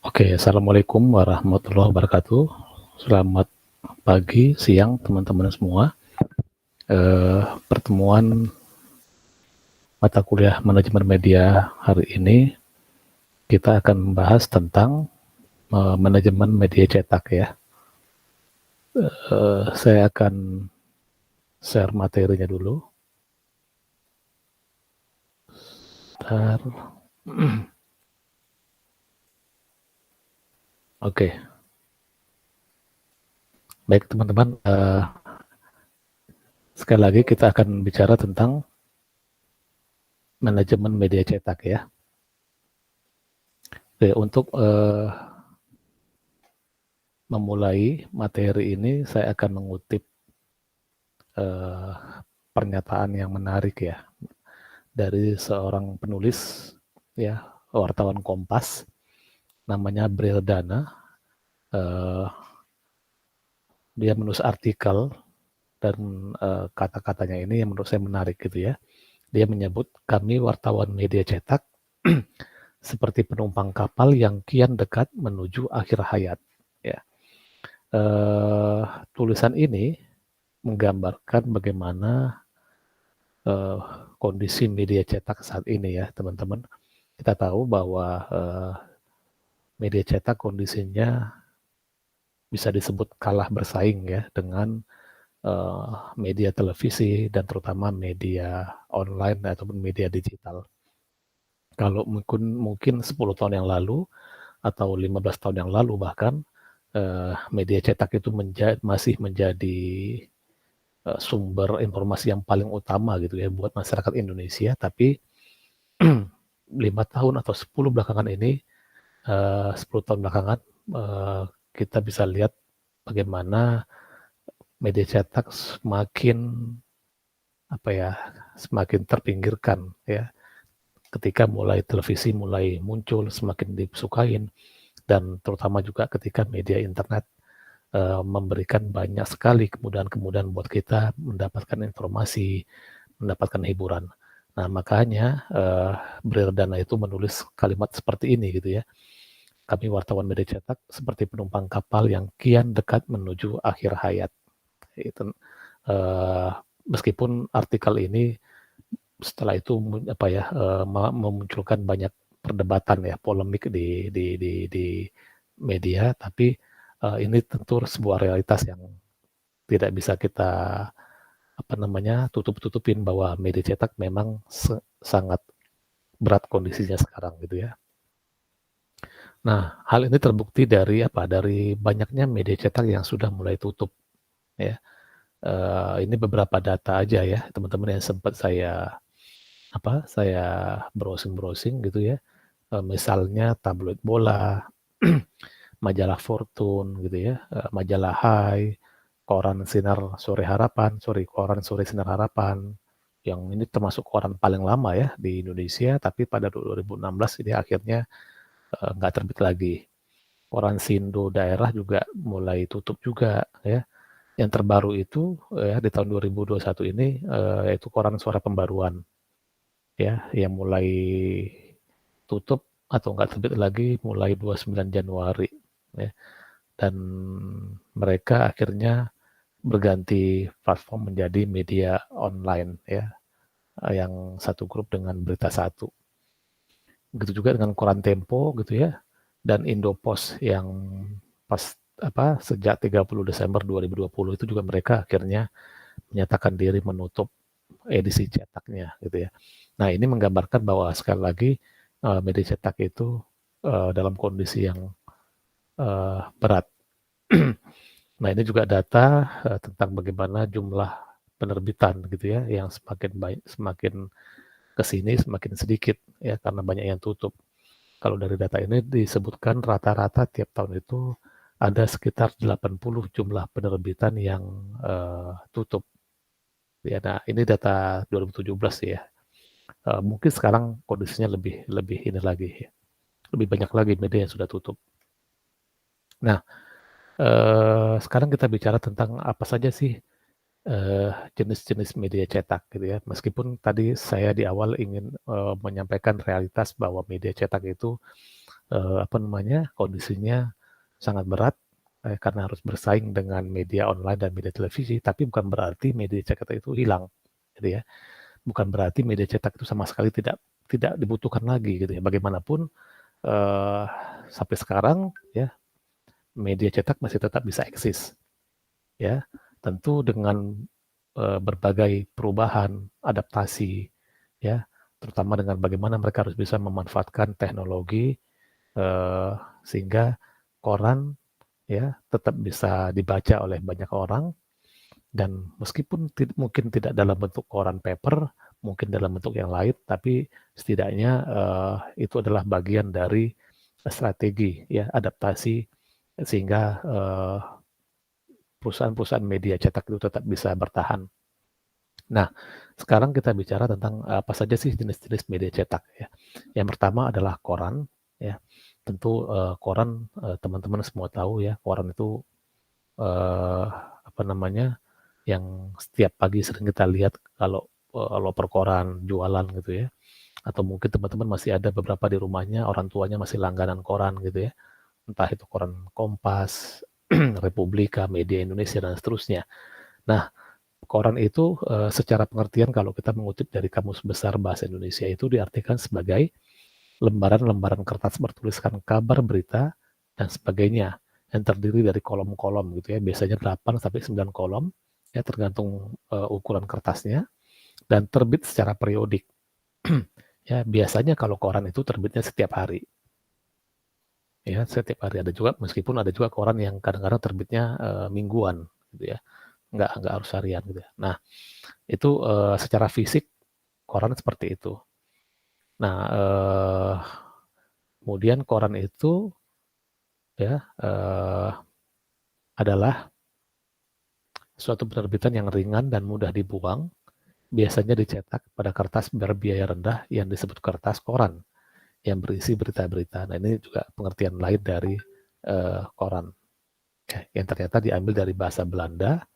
Oke, Assalamualaikum warahmatullahi wabarakatuh. Selamat pagi, siang, teman-teman semua. Pertemuan mata kuliah manajemen media hari ini kita akan membahas tentang manajemen media cetak ya. Saya akan share materinya dulu. Bentar. Oke, baik teman-teman. Sekali lagi kita akan bicara tentang manajemen media cetak ya. Oke, untuk memulai materi ini saya akan mengutip pernyataan yang menarik ya dari seorang penulis ya, wartawan Kompas, namanya Brildana. Dia menulis artikel dan kata-katanya ini yang menurut saya menarik gitu ya. Dia menyebut, kami wartawan media cetak seperti penumpang kapal yang kian dekat menuju akhir hayat ya. Tulisan ini menggambarkan bagaimana kondisi media cetak saat ini ya teman-teman. Kita tahu bahwa media cetak kondisinya bisa disebut kalah bersaing ya dengan media televisi dan terutama media online ataupun media digital. Kalau mungkin 10 tahun yang lalu atau 15 tahun yang lalu bahkan media cetak itu masih menjadi sumber informasi yang paling utama gitu ya buat masyarakat Indonesia, tapi 5 tahun atau 10 belakangan ini 10 tahun belakangan kita bisa lihat bagaimana media cetak semakin terpinggirkan ya ketika mulai televisi mulai muncul semakin disukain, dan terutama juga ketika media internet memberikan banyak sekali kemudahan-kemudahan buat kita mendapatkan informasi, mendapatkan hiburan. Nah makanya Brildana itu menulis kalimat seperti ini gitu ya. Kami wartawan media cetak seperti penumpang kapal yang kian dekat menuju akhir hayat. Itu, meskipun artikel ini setelah itu memunculkan banyak perdebatan ya, polemik di media, tapi ini tentu sebuah realitas yang tidak bisa kita tutup-tutupin bahwa media cetak memang sangat berat kondisinya sekarang gitu ya. Nah, hal ini terbukti dari banyaknya media cetak yang sudah mulai tutup ya. Ini beberapa data aja ya, teman-teman, yang sempat saya browsing gitu ya. Misalnya tabloid bola, majalah Fortune gitu ya, majalah Hai, koran Sore Sinar Harapan, yang ini termasuk koran paling lama ya di Indonesia, tapi pada 2016 ini akhirnya nggak terbit lagi. Koran Sindo daerah juga mulai tutup juga ya. Yang terbaru itu ya di tahun 2021 ini yaitu koran Suara Pembaruan ya, yang mulai tutup atau nggak terbit lagi mulai 29 Januari ya. Dan mereka akhirnya berganti platform menjadi media online ya, yang satu grup dengan Berita Satu. Begitu juga dengan koran Tempo gitu ya, dan Indopos yang sejak 30 Desember 2020 itu juga mereka akhirnya menyatakan diri menutup edisi cetaknya gitu ya. Nah, ini menggambarkan bahwa sekali lagi media cetak itu dalam kondisi yang berat. Nah, ini juga data tentang bagaimana jumlah penerbitan gitu ya, yang semakin kesini semakin sedikit ya karena banyak yang tutup. Kalau dari data ini disebutkan rata-rata tiap tahun itu ada sekitar 80 jumlah penerbitan yang tutup. Ya, nah ini data 2017 ya. Mungkin sekarang kondisinya lebih ini lagi ya. Lebih banyak lagi media yang sudah tutup. Nah, sekarang kita bicara tentang apa saja sih jenis-jenis media cetak gitu ya. Meskipun tadi saya di awal ingin menyampaikan realitas bahwa media cetak itu kondisinya sangat berat karena harus bersaing dengan media online dan media televisi, tapi bukan berarti media cetak itu hilang, gitu ya. Bukan berarti media cetak itu sama sekali tidak dibutuhkan lagi, gitu ya. Bagaimanapun sampai sekarang ya media cetak masih tetap bisa eksis, ya. Tentu dengan berbagai perubahan, adaptasi, ya, terutama dengan bagaimana mereka harus bisa memanfaatkan teknologi sehingga koran ya tetap bisa dibaca oleh banyak orang, dan meskipun mungkin tidak dalam bentuk koran paper, mungkin dalam bentuk yang lain, tapi setidaknya itu adalah bagian dari strategi ya adaptasi sehingga perusahaan-perusahaan media cetak itu tetap bisa bertahan. Nah, sekarang kita bicara tentang apa saja sih jenis-jenis media cetak ya. Yang pertama adalah koran ya. Tentu koran teman-teman semua tahu ya, koran itu yang setiap pagi sering kita lihat kalau loper koran jualan gitu ya. Atau mungkin teman-teman masih ada beberapa di rumahnya orang tuanya masih langganan koran gitu ya. Entah itu koran Kompas, Republika, Media Indonesia dan seterusnya. Nah, koran itu secara pengertian kalau kita mengutip dari Kamus Besar Bahasa Indonesia itu diartikan sebagai lembaran-lembaran kertas bertuliskan kabar, berita, dan sebagainya yang terdiri dari kolom-kolom gitu ya, biasanya 8 sampai 9 kolom ya tergantung ukuran kertasnya, dan terbit secara periodik. Ya, biasanya kalau koran itu terbitnya setiap hari. Ya, setiap hari ada juga, meskipun ada juga koran yang kadang-kadang terbitnya mingguan gitu ya. Nggak harus harian gitu ya. Nah, itu secara fisik koran seperti itu. Nah, kemudian koran itu ya adalah suatu penerbitan yang ringan dan mudah dibuang, biasanya dicetak pada kertas berbiaya rendah yang disebut kertas koran yang berisi berita-berita. Nah, ini juga pengertian lain dari koran yang ternyata diambil dari bahasa Belanda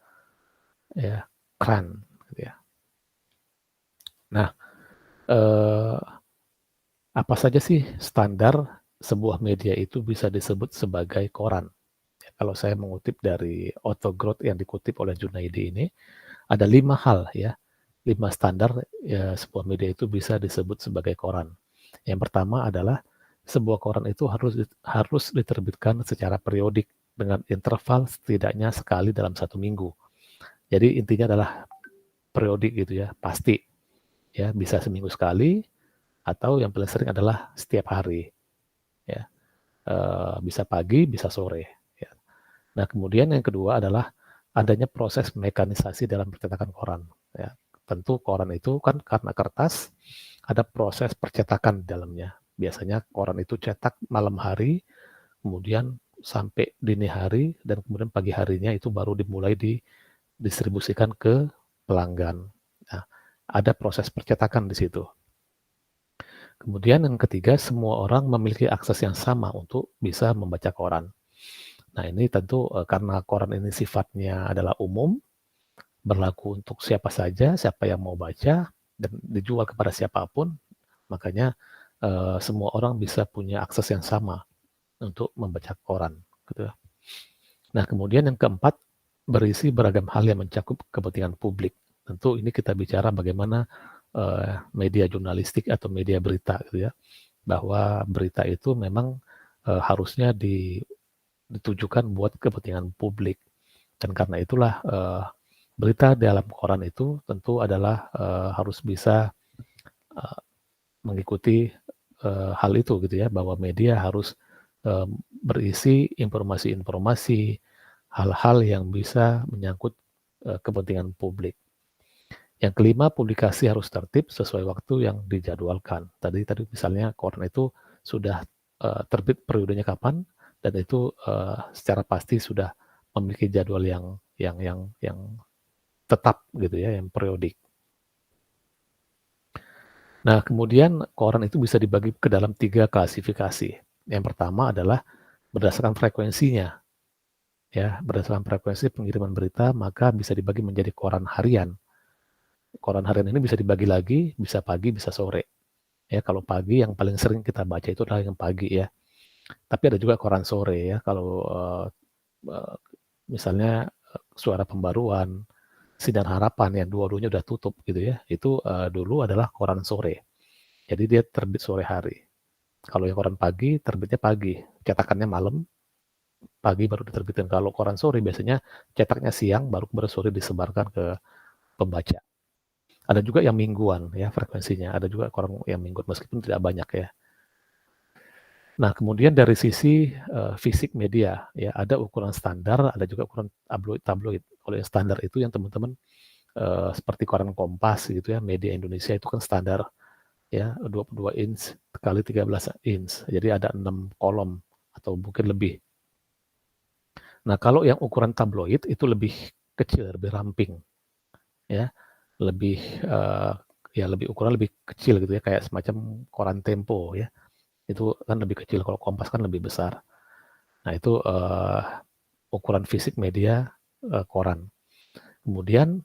ya, krant gitu ya. Nah, apa saja sih standar sebuah media itu bisa disebut sebagai koran? Ya, kalau saya mengutip dari Autogrowth yang dikutip oleh Junaidi ini, ada 5 hal ya, 5 standar ya, sebuah media itu bisa disebut sebagai koran. Yang pertama adalah sebuah koran itu harus diterbitkan secara periodik dengan interval setidaknya sekali dalam 1 minggu. Jadi intinya adalah periodik gitu ya, pasti ya, bisa seminggu sekali atau yang paling sering adalah setiap hari ya. Bisa pagi, bisa sore ya. Nah, kemudian yang kedua adalah adanya proses mekanisasi dalam percetakan koran ya. Tentu koran itu kan karena kertas, ada proses percetakan di dalamnya. Biasanya koran itu cetak malam hari, kemudian sampai dini hari, dan kemudian pagi harinya itu baru dimulai didistribusikan ke pelanggan. Nah, ada proses percetakan di situ. Kemudian yang ketiga, semua orang memiliki akses yang sama untuk bisa membaca koran. Nah, ini tentu karena koran ini sifatnya adalah umum, berlaku untuk siapa saja, siapa yang mau baca, dan dijual kepada siapapun, makanya semua orang bisa punya akses yang sama untuk membaca koran. Gitu. Nah, kemudian yang keempat, berisi beragam hal yang mencakup kepentingan publik. Tentu ini kita bicara bagaimana media jurnalistik atau media berita gitu ya, bahwa berita itu memang harusnya ditujukan buat kepentingan publik, dan karena itulah berita dalam koran itu tentu adalah harus bisa mengikuti hal itu gitu ya, bahwa media harus berisi informasi-informasi, hal-hal yang bisa menyangkut kepentingan publik. Yang kelima, publikasi harus tertib sesuai waktu yang dijadwalkan. Tadi misalnya koran itu sudah terbit periodenya kapan, dan itu secara pasti sudah memiliki jadwal yang tetap gitu ya, yang periodik. Nah, kemudian koran itu bisa dibagi ke dalam 3 klasifikasi. Yang pertama adalah berdasarkan frekuensinya. Ya, berdasarkan frekuensi pengiriman berita, maka bisa dibagi menjadi koran harian. Koran harian ini bisa dibagi lagi, bisa pagi, bisa sore. Ya, kalau pagi yang paling sering kita baca itu adalah yang pagi ya. Tapi ada juga koran sore ya, kalau misalnya Suara Pembaruan, Sinar Harapan yang dua-duanya udah tutup gitu ya, itu dulu adalah koran sore. Jadi dia terbit sore hari. Kalau yang koran pagi, terbitnya pagi, cetakannya malam, pagi baru diterbitkan. Kalau koran sore biasanya cetaknya siang, baru sore disebarkan ke pembaca. Ada juga yang mingguan ya frekuensinya, ada juga koran yang mingguan meskipun tidak banyak ya. Nah, kemudian dari sisi fisik media, ya ada ukuran standar, ada juga ukuran tabloid. Kalau yang standar itu yang teman-teman seperti koran Kompas gitu ya, media Indonesia itu kan standar ya 22 inch kali 13 inch. Jadi ada 6 kolom atau mungkin lebih. Nah, kalau yang ukuran tabloid itu lebih kecil, lebih ramping ya, lebih ya lebih ukuran lebih kecil gitu ya, kayak semacam koran Tempo ya. Itu kan lebih kecil, kalau Kompas kan lebih besar. Nah, itu ukuran fisik media koran. Kemudian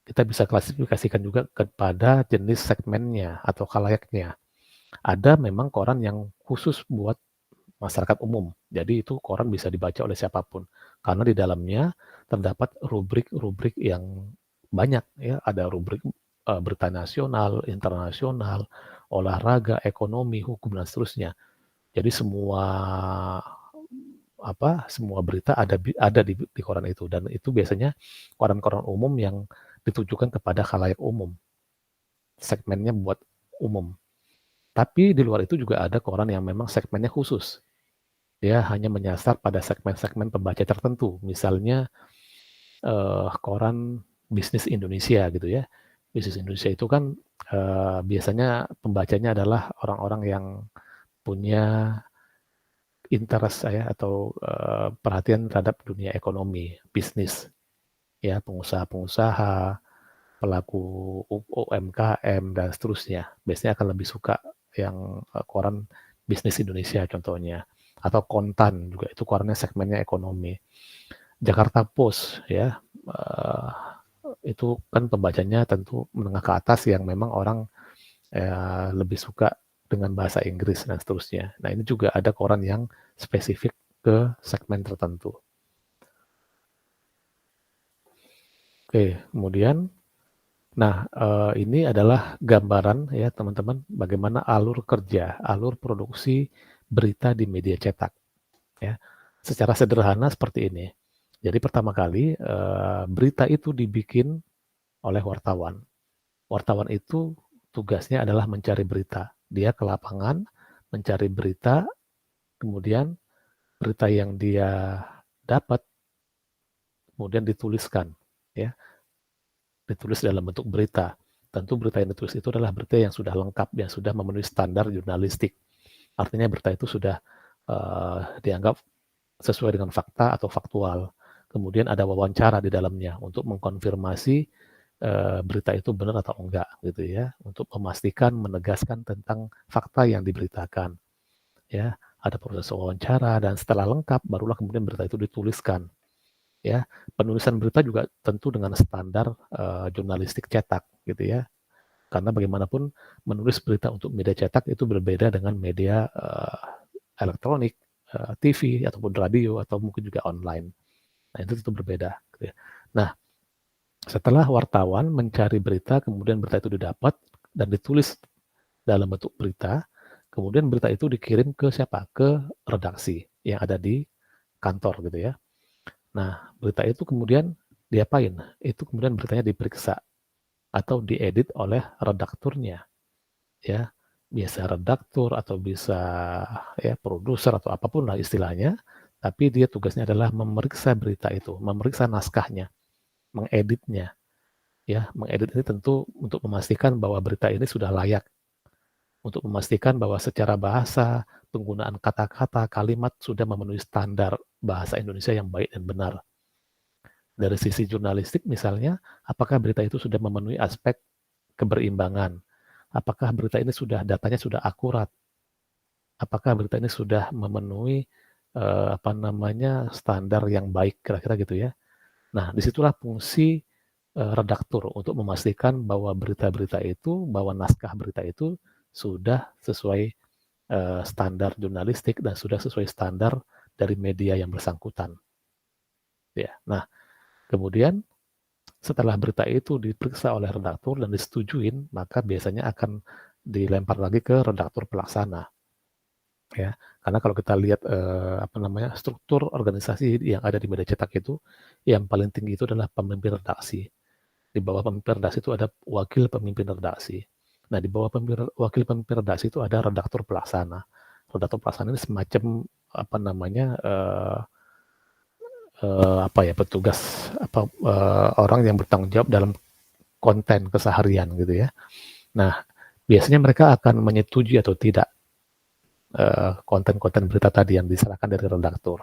kita bisa klasifikasikan juga kepada jenis segmennya atau khalayaknya. Ada memang koran yang khusus buat masyarakat umum. Jadi itu koran bisa dibaca oleh siapapun. Karena di dalamnya terdapat rubrik-rubrik yang banyak ya. Ada rubrik berita nasional, internasional, olahraga, ekonomi, hukum dan seterusnya. Jadi semua berita ada di koran itu, dan itu biasanya koran-koran umum yang ditujukan kepada khalayak umum, segmennya buat umum. Tapi di luar itu juga ada koran yang memang segmennya khusus, dia hanya menyasar pada segmen-segmen pembaca tertentu, misalnya koran Bisnis Indonesia gitu ya. Bisnis Indonesia itu kan biasanya pembacanya adalah orang-orang yang punya interest saya atau perhatian terhadap dunia ekonomi, bisnis, ya pengusaha-pengusaha, pelaku UMKM dan seterusnya. Biasanya akan lebih suka yang koran Bisnis Indonesia contohnya, atau Kontan juga itu korannya segmennya ekonomi. Jakarta Post ya itu kan pembacanya tentu menengah ke atas yang memang orang lebih suka dengan bahasa Inggris dan seterusnya. Nah, ini juga ada koran yang spesifik ke segmen tertentu. Oke, kemudian, nah ini adalah gambaran ya teman-teman bagaimana alur kerja, alur produksi berita di media cetak. Ya, secara sederhana seperti ini. Jadi pertama kali berita itu dibikin oleh wartawan. Wartawan itu tugasnya adalah mencari berita. Dia ke lapangan mencari berita, kemudian berita yang dia dapat kemudian dituliskan, ya, ditulis dalam bentuk berita. Tentu berita yang ditulis itu adalah berita yang sudah lengkap, yang sudah memenuhi standar jurnalistik. Artinya berita itu sudah dianggap sesuai dengan fakta atau faktual. Kemudian ada wawancara di dalamnya untuk mengkonfirmasi berita itu benar atau enggak, gitu ya, untuk memastikan, menegaskan tentang fakta yang diberitakan. Ya, ada proses wawancara dan setelah lengkap barulah kemudian berita itu dituliskan. Ya, penulisan berita juga tentu dengan standar jurnalistik cetak, gitu ya. Karena bagaimanapun menulis berita untuk media cetak itu berbeda dengan media elektronik, TV ataupun radio atau mungkin juga online. Nah, itu tentu berbeda. Gitu ya. Nah, setelah wartawan mencari berita, kemudian berita itu didapat dan ditulis dalam bentuk berita, kemudian berita itu dikirim ke siapa? Ke redaksi yang ada di kantor gitu ya. Nah, berita itu kemudian diapain? Itu kemudian beritanya diperiksa atau diedit oleh redakturnya, ya. Biasa redaktur atau bisa ya produser atau apapun lah istilahnya, tapi dia tugasnya adalah memeriksa berita itu, memeriksa naskahnya, mengeditnya. Ya, mengedit ini tentu untuk memastikan bahwa berita ini sudah layak, untuk memastikan bahwa secara bahasa, penggunaan kata-kata, kalimat sudah memenuhi standar bahasa Indonesia yang baik dan benar. Dari sisi jurnalistik misalnya, apakah berita itu sudah memenuhi aspek keberimbangan? Apakah berita ini datanya sudah akurat? Apakah berita ini sudah memenuhi standar yang baik, kira-kira gitu ya. Nah, disitulah fungsi redaktur untuk memastikan bahwa berita-berita itu, bahwa naskah berita itu sudah sesuai standar jurnalistik dan sudah sesuai standar dari media yang bersangkutan. Ya. Nah, kemudian setelah berita itu diperiksa oleh redaktur dan disetujuin, maka biasanya akan dilempar lagi ke redaktur pelaksana. Ya, karena kalau kita lihat struktur organisasi yang ada di media cetak itu, yang paling tinggi itu adalah pemimpin redaksi. Di bawah pemimpin redaksi itu ada wakil pemimpin redaksi. Nah, di bawah wakil pemimpin redaksi itu ada redaktur pelaksana. Redaktur pelaksana ini semacam petugas orang yang bertanggung jawab dalam konten keseharian gitu ya. Nah, biasanya mereka akan menyetujui atau tidak konten-konten berita tadi yang diserahkan dari redaktur.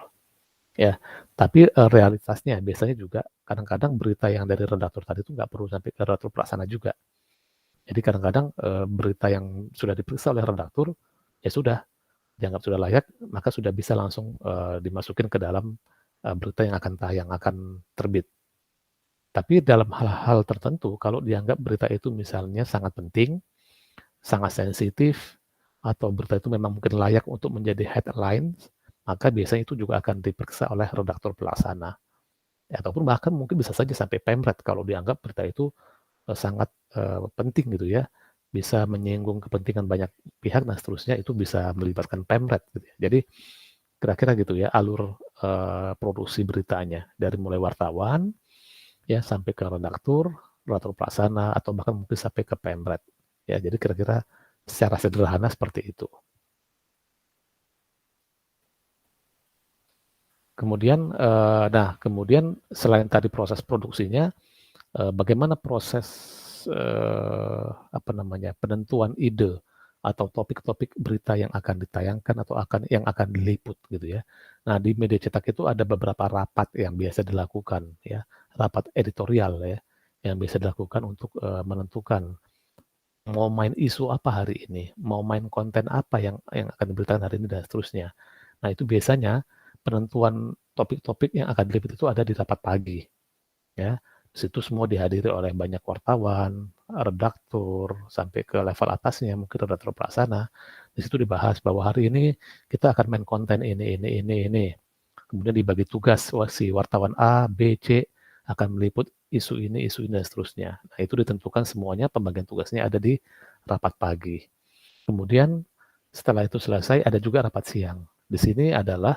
Ya, tapi realitasnya biasanya juga kadang-kadang berita yang dari redaktur tadi itu nggak perlu sampai ke redaktur pelaksana juga. Jadi kadang-kadang berita yang sudah diperiksa oleh redaktur ya sudah dianggap sudah layak, maka sudah bisa langsung dimasukin ke dalam berita yang akan terbit. Tapi dalam hal-hal tertentu, kalau dianggap berita itu misalnya sangat penting, sangat sensitif, atau berita itu memang mungkin layak untuk menjadi headline, maka biasanya itu juga akan diperiksa oleh redaktur pelaksana. Ataupun bahkan mungkin bisa saja sampai Pemret kalau dianggap berita itu sangat penting gitu ya, bisa menyinggung kepentingan banyak pihak dan seterusnya, itu bisa melibatkan Pemret gitu ya. Jadi kira-kira gitu ya alur produksi beritanya dari mulai wartawan ya sampai ke redaktur pelaksana atau bahkan mungkin sampai ke Pemret. Ya, jadi kira-kira secara sederhana seperti itu. Kemudian, kemudian selain tadi proses produksinya, bagaimana proses penentuan ide atau topik-topik berita yang akan ditayangkan atau yang akan diliput gitu ya. Nah, di media cetak itu ada beberapa rapat yang biasa dilakukan ya, rapat editorial ya, yang biasa dilakukan untuk menentukan mau main isu apa hari ini, mau main konten apa yang akan diberitakan hari ini dan seterusnya. Nah, itu biasanya penentuan topik-topik yang akan diliput itu ada di rapat pagi. Ya, di situ semua dihadiri oleh banyak wartawan, redaktur, sampai ke level atasnya, mungkin redaktur pelaksana. Di situ dibahas bahwa hari ini kita akan main konten ini. Kemudian dibagi tugas, si wartawan A, B, C akan meliput isu ini, dan seterusnya. Nah, itu ditentukan semuanya, pembagian tugasnya ada di rapat pagi. Kemudian setelah itu selesai, ada juga rapat siang. Di sini adalah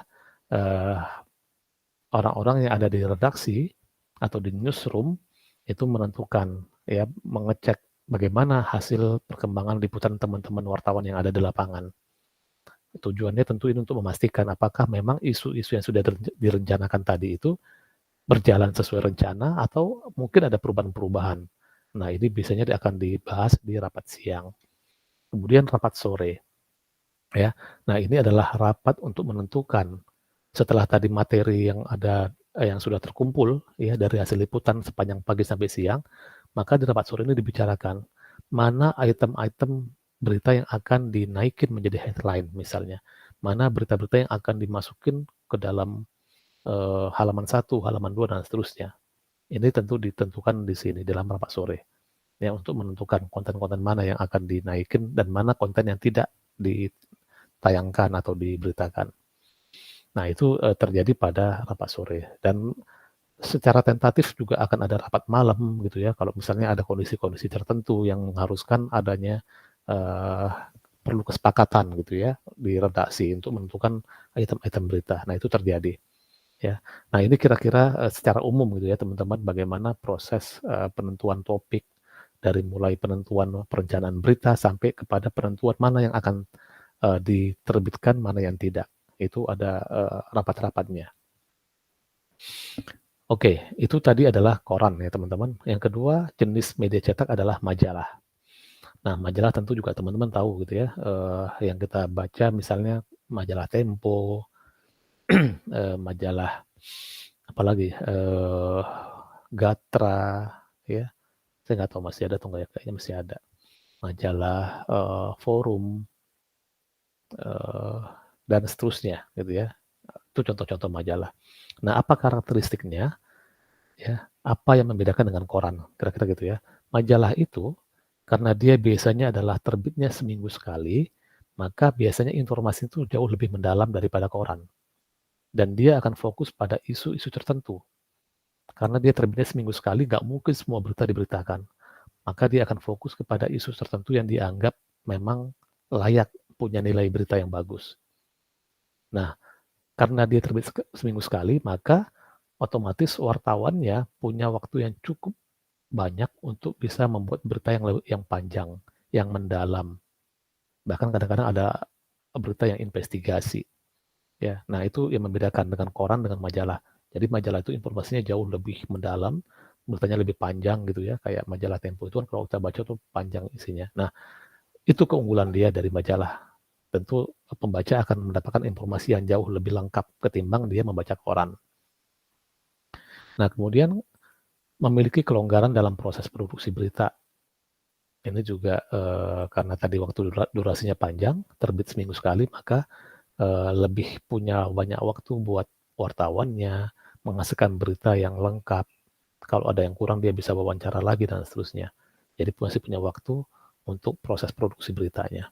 orang-orang yang ada di redaksi atau di newsroom itu menentukan, ya, mengecek bagaimana hasil perkembangan liputan teman-teman wartawan yang ada di lapangan. Tujuannya tentu ini untuk memastikan apakah memang isu-isu yang sudah direncanakan tadi itu berjalan sesuai rencana atau mungkin ada perubahan-perubahan. Nah, ini biasanya akan dibahas di rapat siang. Kemudian rapat sore. Ya. Nah, ini adalah rapat untuk menentukan setelah tadi materi yang ada yang sudah terkumpul ya dari hasil liputan sepanjang pagi sampai siang, maka di rapat sore ini dibicarakan mana item-item berita yang akan dinaikin menjadi headline misalnya, mana berita-berita yang akan dimasukin ke dalam halaman 1, halaman 2 dan seterusnya. Ini tentu ditentukan di sini dalam rapat sore ya untuk menentukan konten-konten mana yang akan dinaikin dan mana konten yang tidak ditayangkan atau diberitakan. Nah, itu terjadi pada rapat sore dan secara tentatif juga akan ada rapat malam gitu ya. Kalau misalnya ada kondisi-kondisi tertentu yang mengharuskan adanya perlu kesepakatan gitu ya di redaksi untuk menentukan item-item berita. Nah, itu terjadi ya. Nah, ini kira-kira secara umum gitu ya teman-teman bagaimana proses penentuan topik dari mulai penentuan perencanaan berita sampai kepada penentuan mana yang akan diterbitkan, mana yang tidak. Itu ada rapat-rapatnya. Oke, itu tadi adalah koran ya teman-teman. Yang kedua, jenis media cetak adalah majalah. Nah, majalah tentu juga teman-teman tahu gitu ya. Yang kita baca misalnya majalah Tempo, majalah apalagi Gatra, ya. Saya nggak tahu masih ada atau nggak ya, kayaknya masih ada. Majalah Forum dan seterusnya gitu ya. Itu contoh-contoh majalah. Nah, apa karakteristiknya? Ya, apa yang membedakan dengan koran? Kira-kira gitu ya. Majalah itu karena dia biasanya adalah terbitnya seminggu sekali, maka biasanya informasi itu jauh lebih mendalam daripada koran. Dan dia akan fokus pada isu-isu tertentu. Karena dia terbitnya seminggu sekali, nggak mungkin semua berita diberitakan. Maka dia akan fokus kepada isu tertentu yang dianggap memang layak punya nilai berita yang bagus. Nah, karena dia terbit seminggu sekali, maka otomatis wartawannya punya waktu yang cukup banyak untuk bisa membuat berita yang panjang, yang mendalam. Bahkan kadang-kadang ada berita yang investigasi. Ya, nah itu yang membedakan dengan koran dengan majalah. Jadi majalah itu informasinya jauh lebih mendalam, beritanya lebih panjang gitu ya, kayak majalah Tempo itu kan kalau kita baca tuh panjang isinya. Nah, itu keunggulan dia dari majalah. Tentu pembaca akan mendapatkan informasi yang jauh lebih lengkap ketimbang dia membaca koran. Nah, kemudian memiliki kelonggaran dalam proses produksi berita. Ini juga karena tadi waktu durasinya panjang, terbit seminggu sekali, maka lebih punya banyak waktu buat wartawannya, menghasilkan berita yang lengkap. Kalau ada yang kurang dia bisa wawancara lagi dan seterusnya. Jadi masih punya waktu untuk proses produksi beritanya.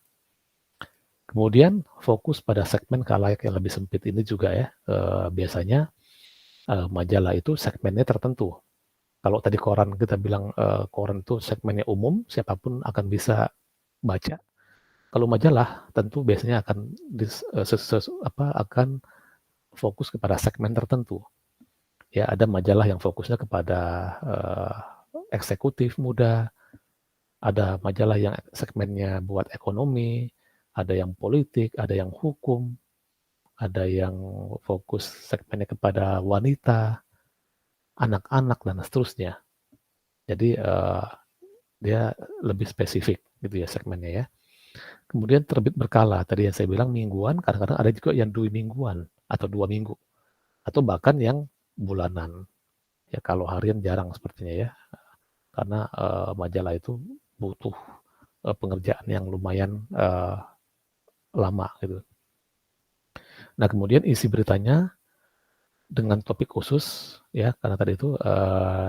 Kemudian fokus pada segmen khalayak yang lebih sempit ini juga ya. Biasanya majalah itu segmennya tertentu. Kalau tadi koran kita bilang koran itu segmennya umum, siapapun akan bisa baca. Kalau majalah tentu biasanya akan fokus kepada segmen tertentu. Ya, ada majalah yang fokusnya kepada eksekutif muda, ada majalah yang segmennya buat ekonomi, ada yang politik, ada yang hukum, ada yang fokus segmennya kepada wanita, anak-anak dan seterusnya. Jadi dia lebih spesifik gitu ya segmennya ya. Kemudian terbit berkala, tadi yang saya bilang mingguan, kadang-kadang ada juga yang 2 mingguan atau 2 minggu. Atau bahkan yang bulanan. Ya kalau harian jarang sepertinya ya. Karena majalah itu butuh pengerjaan yang lumayan lama gitu. Nah, kemudian isi beritanya dengan topik khusus ya, karena tadi itu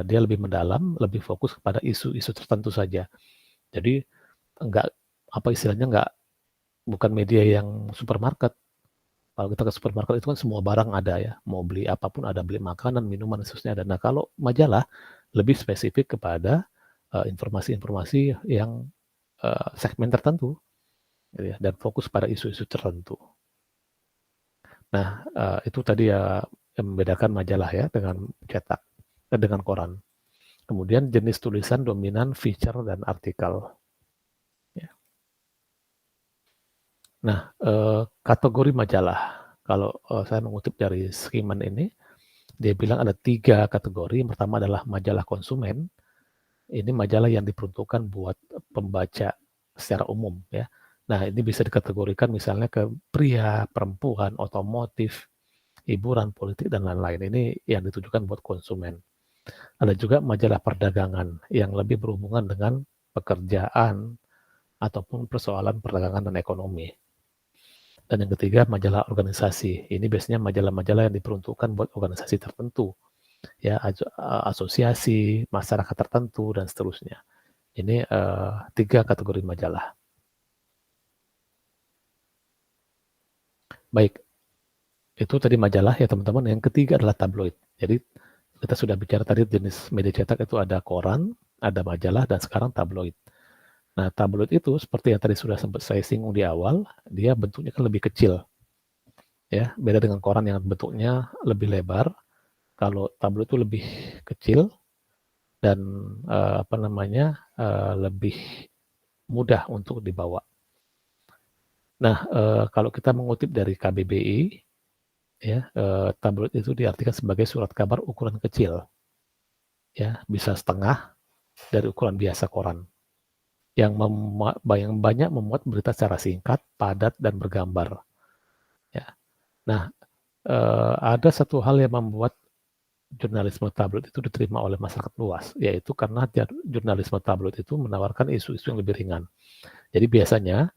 dia lebih mendalam, lebih fokus kepada isu-isu tertentu saja. Jadi enggak apa istilahnya bukan media yang supermarket. Kalau kita ke supermarket itu kan semua barang ada ya, mau beli apapun ada, beli makanan, minuman, seterusnya ada. Nah, kalau majalah lebih spesifik kepada informasi-informasi yang segmen tertentu, gitu ya, dan fokus pada isu-isu tertentu. Nah, itu tadi ya yang membedakan majalah ya dengan cetak, dengan koran. Kemudian jenis tulisan dominan, feature, dan artikel. Ya. Nah, kategori majalah. Kalau saya mengutip dari Skiman ini, dia bilang ada 3 kategori. Yang pertama adalah majalah konsumen. Ini majalah yang diperuntukkan buat pembaca secara umum ya. Nah, ini bisa dikategorikan misalnya ke pria, perempuan, otomotif, hiburan, politik, dan lain-lain. Ini yang ditujukan buat konsumen. Ada juga majalah perdagangan yang lebih berhubungan dengan pekerjaan ataupun persoalan perdagangan dan ekonomi. Dan yang ketiga, majalah organisasi. Ini biasanya majalah-majalah yang diperuntukkan buat organisasi tertentu, ya asosiasi, masyarakat tertentu, dan seterusnya. Ini 3 kategori majalah. Baik, itu tadi majalah ya teman-teman. Yang ketiga adalah tabloid. Jadi kita sudah bicara tadi jenis media cetak itu ada koran, ada majalah, dan sekarang tabloid. Nah, tabloid itu seperti yang tadi sudah sempat saya singgung di awal, dia bentuknya kan lebih kecil. Ya, beda dengan koran yang bentuknya lebih lebar. Kalau tabloid itu lebih kecil dan lebih mudah untuk dibawa. Nah, kalau kita mengutip dari KBBI, ya, tabloid itu diartikan sebagai surat kabar ukuran kecil, ya, bisa setengah dari ukuran biasa koran, yang banyak memuat berita secara singkat, padat, dan bergambar. Ya. Nah, ada satu hal yang membuat jurnalisme tabloid itu diterima oleh masyarakat luas, yaitu karena jurnalisme tabloid itu menawarkan isu-isu yang lebih ringan. Jadi biasanya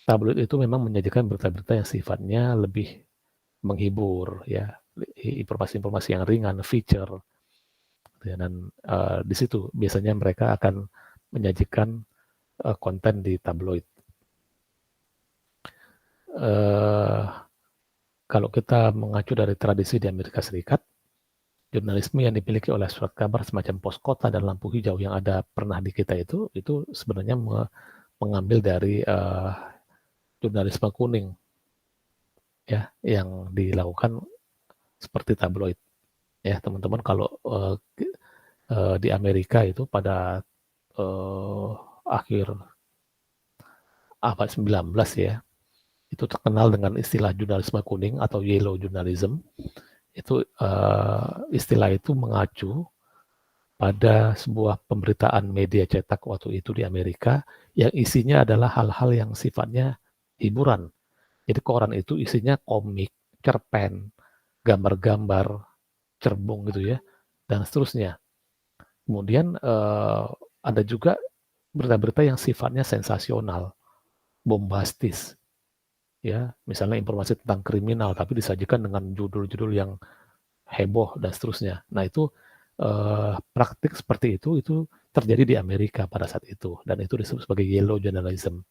tabloid itu memang menyajikan berita-berita yang sifatnya lebih menghibur, ya, informasi-informasi yang ringan, feature, dan di situ biasanya mereka akan menyajikan konten di tabloid. kalau kita mengacu dari tradisi di Amerika Serikat, jurnalisme yang dimiliki oleh surat kabar semacam pos kota dan lampu hijau yang ada pernah di kita itu sebenarnya mengambil dari jurnalisme kuning, ya, yang dilakukan seperti tabloid. Ya, teman-teman, kalau di Amerika itu pada akhir abad 19 ya, itu terkenal dengan istilah jurnalisme kuning atau yellow journalism. Itu istilah itu mengacu pada sebuah pemberitaan media cetak waktu itu di Amerika yang isinya adalah hal-hal yang sifatnya hiburan. Jadi koran itu isinya komik, cerpen, gambar-gambar, cerbung gitu ya, dan seterusnya. Kemudian ada juga berita-berita yang sifatnya sensasional, bombastis, ya, misalnya informasi tentang kriminal tapi disajikan dengan judul-judul yang heboh dan seterusnya. Nah, itu praktik seperti itu terjadi di Amerika pada saat itu, dan itu disebut sebagai yellow journalism.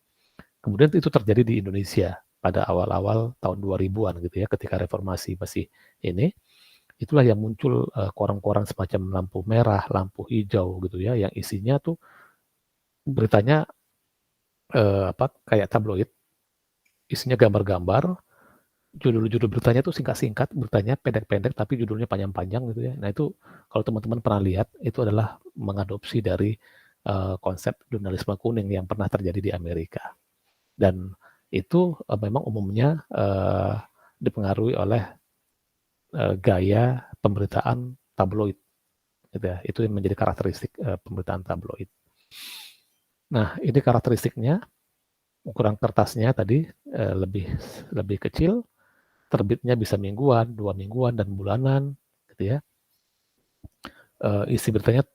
Kemudian itu terjadi di Indonesia pada awal-awal tahun 2000-an gitu ya, ketika reformasi masih ini. Itulah yang muncul koran-koran semacam lampu merah, lampu hijau gitu ya, yang isinya tuh beritanya kayak tabloid, isinya gambar-gambar, judul-judul beritanya tuh singkat-singkat, beritanya pendek-pendek tapi judulnya panjang-panjang gitu ya. Nah, itu kalau teman-teman pernah lihat, itu adalah mengadopsi dari konsep jurnalisme kuning yang pernah terjadi di Amerika. Dan itu memang umumnya dipengaruhi oleh gaya pemberitaan tabloid gitu ya. Itu yang menjadi karakteristik pemberitaan tabloid. Nah, ini karakteristiknya. Ukuran kertasnya tadi lebih kecil, terbitnya bisa mingguan, 2 mingguan, dan bulanan, gitu ya. Isi beritanya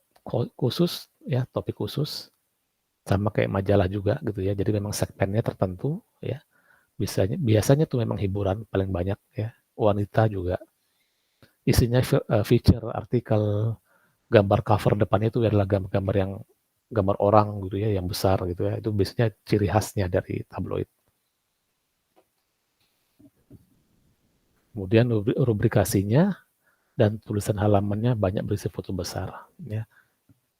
khusus, ya, topik khusus, sama kayak majalah juga, gitu ya. Jadi memang segmennya tertentu, ya. Biasanya tuh memang hiburan paling banyak, ya. Wanita juga. Isinya feature, artikel, gambar cover depannya itu adalah gambar-gambar yang gambar orang gitu ya, yang besar gitu ya. Itu biasanya ciri khasnya dari tabloid. Kemudian rubrikasinya dan tulisan halamannya banyak berisi foto besar. Ya.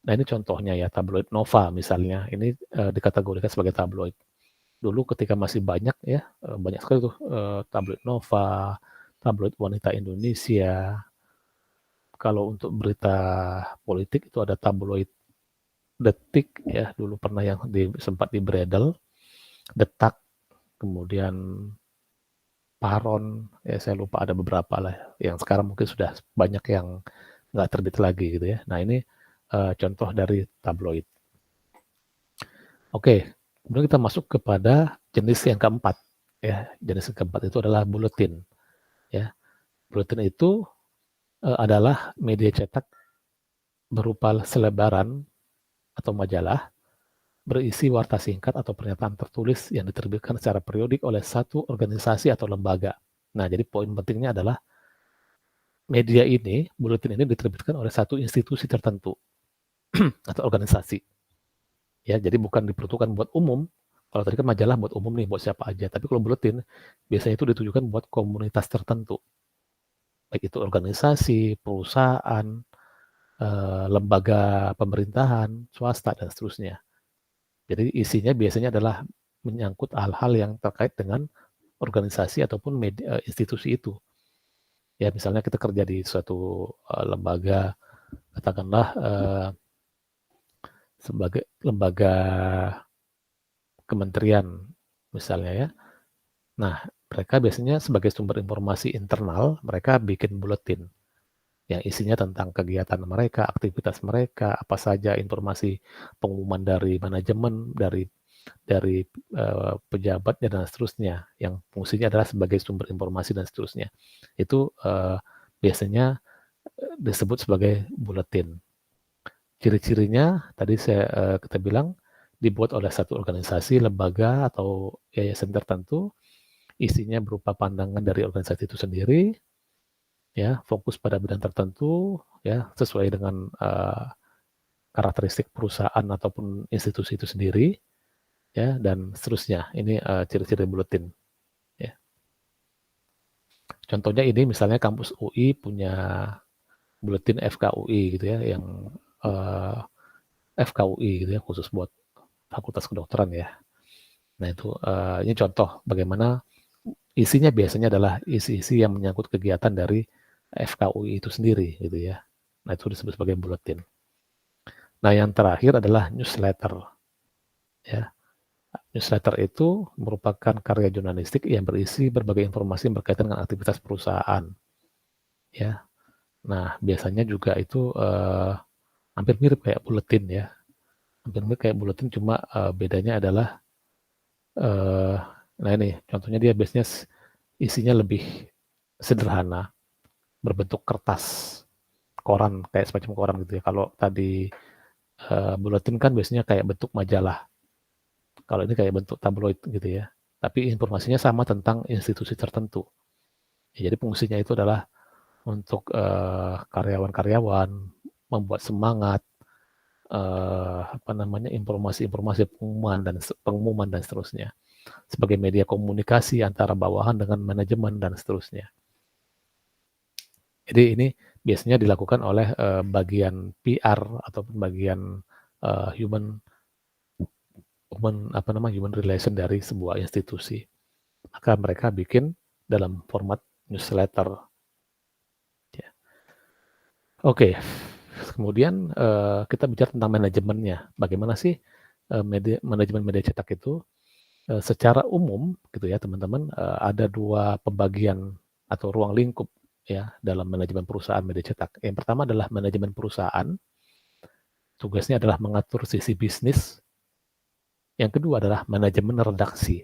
Nah, ini contohnya ya, tabloid Nova misalnya. Ini dikategorikan sebagai tabloid. Dulu ketika masih banyak ya, banyak sekali tuh tabloid Nova, tabloid Wanita Indonesia. Kalau untuk berita politik itu ada tabloid Detik ya, dulu pernah yang sempat dibredel, Detak, kemudian Paron, ya saya lupa ada beberapa lah, yang sekarang mungkin sudah banyak yang nggak terbit lagi gitu ya. Nah, ini contoh dari tabloid. Oke, kemudian kita masuk kepada jenis yang keempat. Ya, jenis yang keempat itu adalah buletin. Ya, buletin itu adalah media cetak berupa selebaran atau majalah berisi warta singkat atau pernyataan tertulis yang diterbitkan secara periodik oleh satu organisasi atau lembaga. Nah, jadi poin pentingnya adalah media ini, buletin ini diterbitkan oleh satu institusi tertentu atau organisasi. Ya, jadi bukan diperuntukkan buat umum. Kalau tadi kan majalah buat umum nih, buat siapa aja. Tapi kalau buletin, biasanya itu ditujukan buat komunitas tertentu. Baik itu organisasi, perusahaan, lembaga pemerintahan, swasta, dan seterusnya. Jadi isinya biasanya adalah menyangkut hal-hal yang terkait dengan organisasi ataupun institusi itu. Ya, misalnya kita kerja di suatu lembaga, katakanlah sebagai lembaga kementerian misalnya ya. Nah, mereka biasanya sebagai sumber informasi internal, mereka bikin buletin yang isinya tentang kegiatan mereka, aktivitas mereka, apa saja informasi pengumuman dari manajemen, dari pejabatnya dan seterusnya, yang fungsinya adalah sebagai sumber informasi dan seterusnya. Itu biasanya disebut sebagai buletin. Ciri-cirinya tadi kita bilang dibuat oleh satu organisasi, lembaga atau yayasan tertentu, isinya berupa pandangan dari organisasi itu sendiri, ya, fokus pada bidang tertentu, ya, sesuai dengan karakteristik perusahaan ataupun institusi itu sendiri, ya, dan seterusnya. Ini ciri-ciri buletin, Contohnya ini misalnya kampus UI punya buletin FKUI gitu ya, yang FKUI gitu ya, khusus buat Fakultas Kedokteran ya. Nah itu ini contoh bagaimana isinya biasanya adalah isi-isi yang menyangkut kegiatan dari FKUI itu sendiri gitu ya. Nah itu disebut sebagai buletin. Nah yang terakhir adalah newsletter ya. Newsletter itu merupakan karya jurnalistik yang berisi berbagai informasi yang berkaitan dengan aktivitas perusahaan ya. Nah biasanya juga itu hampir mirip kayak buletin ya. Hampir mirip kayak buletin, cuma bedanya adalah nah ini contohnya, dia biasanya isinya lebih sederhana, berbentuk kertas koran, kayak semacam koran gitu ya. Kalau tadi buletin kan biasanya kayak bentuk majalah, kalau ini kayak bentuk tabloid gitu ya, tapi informasinya sama tentang institusi tertentu ya. Jadi fungsinya itu adalah untuk karyawan-karyawan, membuat semangat, informasi-informasi pengumuman dan seterusnya, sebagai media komunikasi antara bawahan dengan manajemen dan seterusnya. Jadi ini biasanya dilakukan oleh bagian PR ataupun bagian human relation dari sebuah institusi. Maka mereka bikin dalam format newsletter. Ya. Oke, kemudian kita bicara tentang manajemennya. Bagaimana sih manajemen media cetak itu? Secara umum gitu ya teman-teman, ada dua pembagian atau ruang lingkup ya dalam manajemen perusahaan media cetak. Yang pertama adalah manajemen perusahaan, tugasnya adalah mengatur sisi bisnis. Yang kedua adalah manajemen redaksi.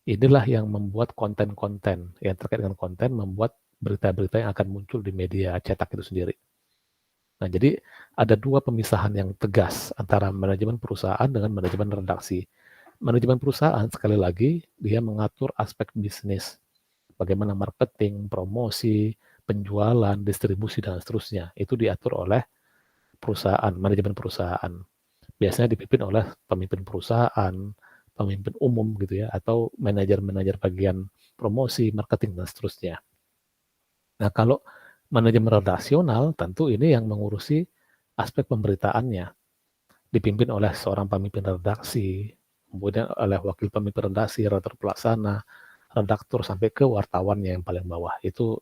Inilah yang membuat konten-konten yang terkait dengan konten, membuat berita-berita yang akan muncul di media cetak itu sendiri. Nah, jadi ada dua pemisahan yang tegas antara manajemen perusahaan dengan manajemen redaksi. Manajemen perusahaan, sekali lagi, dia mengatur aspek bisnis. Bagaimana marketing, promosi, penjualan, distribusi, dan seterusnya. Itu diatur oleh perusahaan, manajemen perusahaan. Biasanya dipimpin oleh pemimpin perusahaan, pemimpin umum gitu ya, atau manajer-manajer bagian promosi, marketing, dan seterusnya. Nah, kalau manajemen redaksional, tentu ini yang mengurusi aspek pemberitaannya. Dipimpin oleh seorang pemimpin redaksi, kemudian oleh wakil pemimpin redaksi, redaktur pelaksana, redaktur, sampai ke wartawannya yang paling bawah. Itu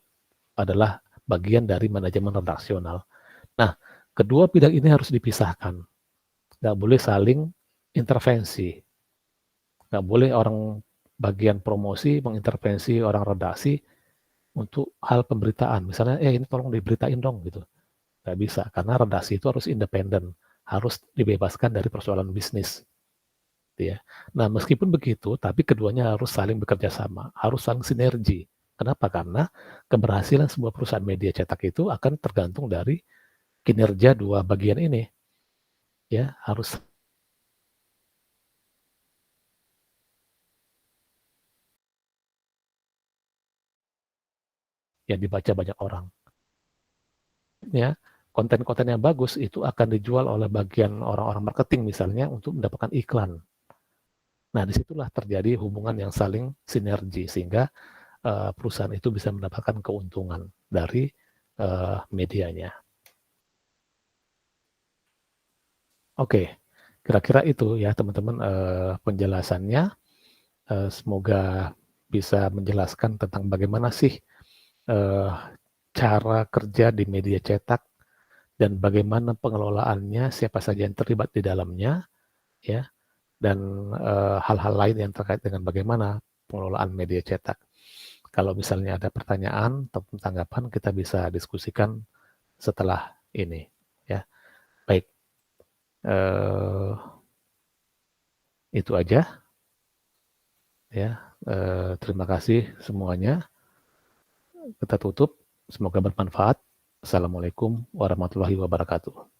adalah bagian dari manajemen redaksional. Nah, kedua bidang ini harus dipisahkan. Nggak boleh saling intervensi. Nggak boleh orang bagian promosi mengintervensi orang redaksi untuk hal pemberitaan. Misalnya, ini tolong diberitain dong gitu. Nggak bisa, karena redaksi itu harus independen, harus dibebaskan dari persoalan bisnis. Ya. Nah, meskipun begitu, tapi keduanya harus saling bekerja sama, harus saling sinergi. Kenapa? Karena keberhasilan sebuah perusahaan media cetak itu akan tergantung dari kinerja dua bagian ini. Ya, harus yang dibaca banyak orang. Ya, konten-konten yang bagus itu akan dijual oleh bagian orang-orang marketing misalnya untuk mendapatkan iklan. Nah, disitulah terjadi hubungan yang saling sinergi sehingga perusahaan itu bisa mendapatkan keuntungan dari medianya. Oke, kira-kira itu ya teman-teman penjelasannya. Semoga bisa menjelaskan tentang bagaimana sih cara kerja di media cetak dan bagaimana pengelolaannya, siapa saja yang terlibat di dalamnya, ya, dan hal-hal lain yang terkait dengan bagaimana pengelolaan media cetak. Kalau misalnya ada pertanyaan atau tanggapan, kita bisa diskusikan setelah ini, ya. Baik, itu aja, ya. Terima kasih semuanya. Kita tutup. Semoga bermanfaat. Assalamualaikum warahmatullahi wabarakatuh.